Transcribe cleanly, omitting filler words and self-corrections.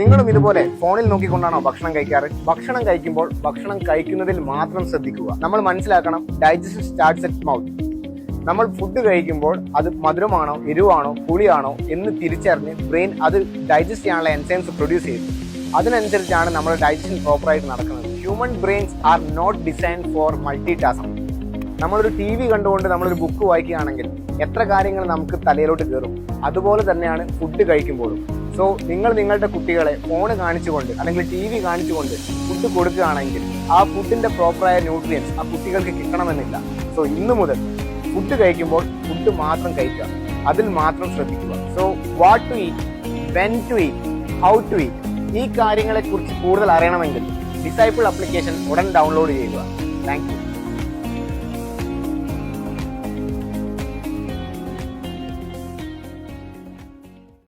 നിങ്ങളും ഇതുപോലെ ഫോണിൽ നോക്കിക്കൊണ്ടാണോ ഭക്ഷണം കഴിക്കാറ്? ഭക്ഷണം കഴിക്കുമ്പോൾ ഭക്ഷണം കഴിക്കുന്നതിൽ മാത്രം ശ്രദ്ധിക്കുക. നമ്മൾ മനസ്സിലാക്കണം, ഡൈജഷൻ സ്റ്റാർട്ട്സ് അറ്റ് മൗത്ത്. നമ്മൾ ഫുഡ് കഴിക്കുമ്പോൾ അത് മധുരമാണോ, എരിവാണോ, പുളിയാണോ എന്ന് തിരിച്ചറിഞ്ഞ് ബ്രെയിൻ അത് ഡൈജസ്റ്റ് ചെയ്യാനുള്ള എൻസൈംസ് പ്രൊഡ്യൂസ് ചെയ്യും. അതിനനുസരിച്ചാണ് നമ്മുടെ ഡൈജഷൻ പ്രോപ്പറായിട്ട് നടക്കുന്നത്. Human brains are not design for multitasking. നമ്മളൊരു TV കണ്ടുകൊണ്ട് നമ്മളൊരു ബുക്ക് വായിക്കുകയാണെങ്കിൽ എത്ര കാര്യങ്ങൾ നമുക്ക് തലയിലോട്ട് കയറും. അതുപോലെ തന്നെയാണ് ഫുഡ് കഴിക്കുമ്പോഴും. സോ നിങ്ങൾ നിങ്ങളുടെ കുട്ടികളെ ഫോൺ കാണിച്ചുകൊണ്ട് അല്ലെങ്കിൽ TV കാണിച്ചുകൊണ്ട് ഫുഡ് കൊടുക്കുകയാണെങ്കിൽ ആ ഫുഡിന്റെ പ്രോപ്പറായ ന്യൂട്രിയൻസ് ആ കുട്ടികൾക്ക് കിട്ടണമെന്നില്ല. സോ ഇന്നു മുതൽ ഫുഡ് കഴിക്കുമ്പോൾ ഫുഡ് മാത്രം കഴിക്കുക, അതിൽ മാത്രം ശ്രദ്ധിക്കുക. So what to eat, when to eat, how to eat, ഈ കാര്യങ്ങളെക്കുറിച്ച് കൂടുതൽ അറിയണമെങ്കിൽ ഡിസൈപ്പിൾ ആപ്ലിക്കേഷൻ ഉടൻ ഡൗൺലോഡ് ചെയ്യുക. Thank U.